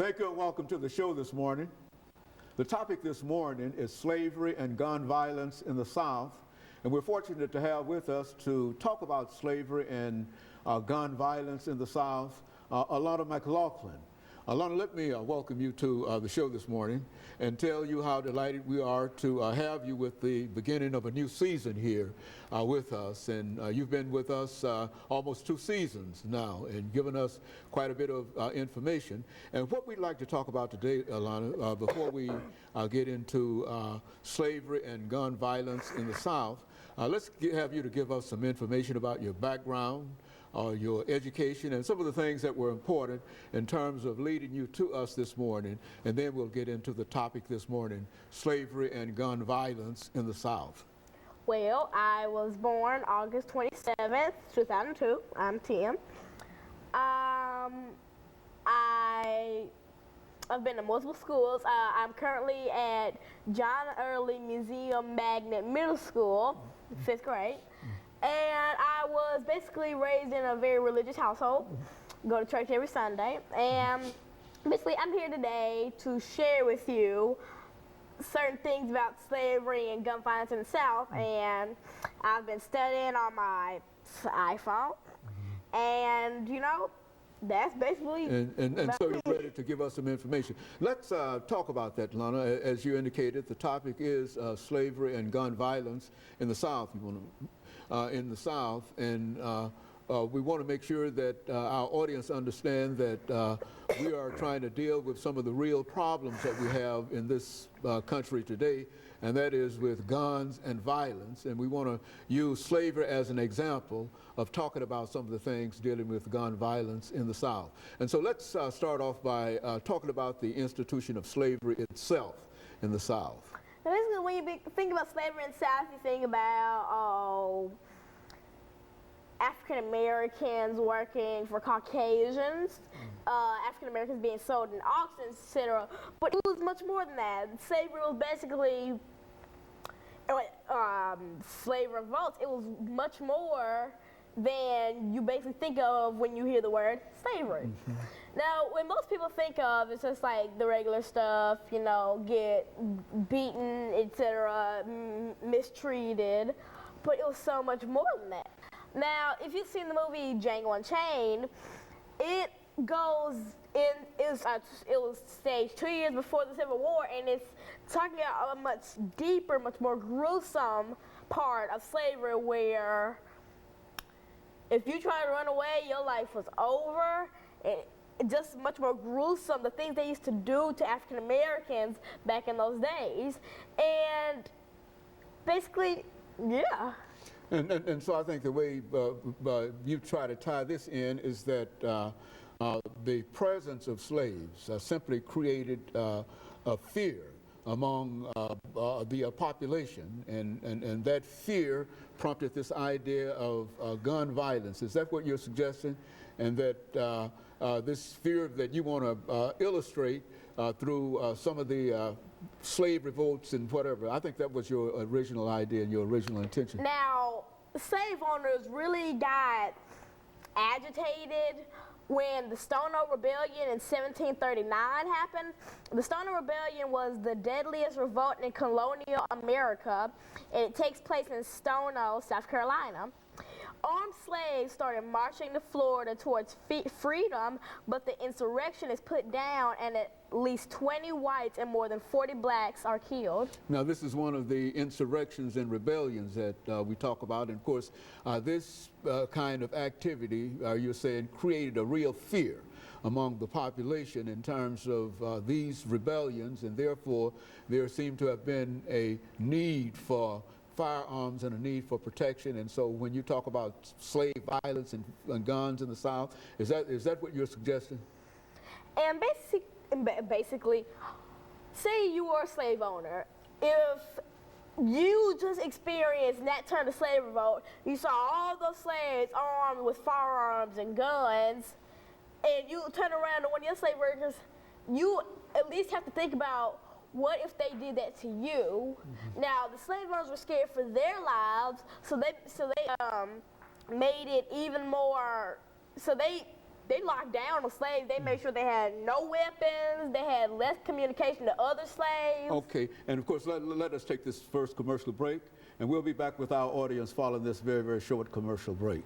Thank you and welcome to the show this morning. The topic this morning is slavery and gun violence in the South. And we're fortunate to have with us to talk about slavery and gun violence in the South, Alana McLaughlin. Alana, let me welcome you to the show this morning and tell you how delighted we are to have you with the beginning of a new season here with us. And you've been with us almost 2 seasons now and given us quite a bit of information. And what we'd like to talk about today, Alana, before we get into slavery and gun violence in the South, let's have you to give us some information about your background, your education, and some of the things that were important in terms of leading you to us this morning, and then we'll get into the topic this morning, slavery and gun violence in the South. Well, I was born August 27th, 2002. I'm Tim. I've been to multiple schools. I'm currently at John Early Museum Magnet Middle School, 5th grade. And I was basically raised in a very religious household, go to church every Sunday. And basically I'm here today to share with you certain things about slavery and gun violence in the South. And I've been studying on my iPhone. And, you know, that's basically And so you're ready to give us some information. Let's talk about that, Lana. As you indicated, the topic is slavery and gun violence in the South. You want to in the South, and we want to make sure that our audience understand that we are trying to deal with some of the real problems that we have in this country today, and that is with guns and violence. And we want to use slavery as an example of talking about some of the things dealing with gun violence in the South. And so let's start off by talking about the institution of slavery itself in the South. Now, basically, when you think about slavery in the South, you think about African Americans working for Caucasians, African Americans being sold in auctions, etc. But it was much more than that. Slavery was basically slave revolts. It was much more than you basically think of when you hear the word slavery. Now, when most people think of, it's just like the regular stuff, you know, get beaten, etc., mistreated, but it was so much more than that. Now, if you've seen the movie Django Unchained, it was staged 2 years before the Civil War, and it's talking about a much deeper, much more gruesome part of slavery where if you try to run away, your life was over. Just much more gruesome, the things they used to do to African Americans back in those days. And basically, yeah. And so I think the way you try to tie this in is that the presence of slaves simply created a fear among the population, and that fear prompted this idea of gun violence. Is that what you're suggesting? And that this fear that you want to illustrate through some of the slave revolts and whatever. I think that was your original idea and your original intention. Now, slave owners really got agitated when the Stono Rebellion in 1739 happened. The Stono Rebellion was the deadliest revolt in colonial America, and it takes place in Stono, South Carolina. Armed slaves started marching to Florida towards freedom, but the insurrection is put down and at least 20 whites and more than 40 blacks are killed. Now, this is one of the insurrections and rebellions that we talk about. And of course, this kind of activity, you're saying, created a real fear among the population in terms of these rebellions, and therefore there seemed to have been a need for firearms and a need for protection. And so when you talk about slave violence and guns in the South, is that what you're suggesting? And basically, say you were a slave owner. If you just experienced that turn of slave revolt, you saw all those slaves armed with firearms and guns, and you turn around to one of your slave workers, you at least have to think about, what if they did that to you? Now, the slave owners were scared for their lives, so they made it even more. So they they locked down the slaves. They made sure they had no weapons. They had less communication to other slaves. Okay, and of course, let us take this first commercial break, and we'll be back with our audience following this very, very short commercial break.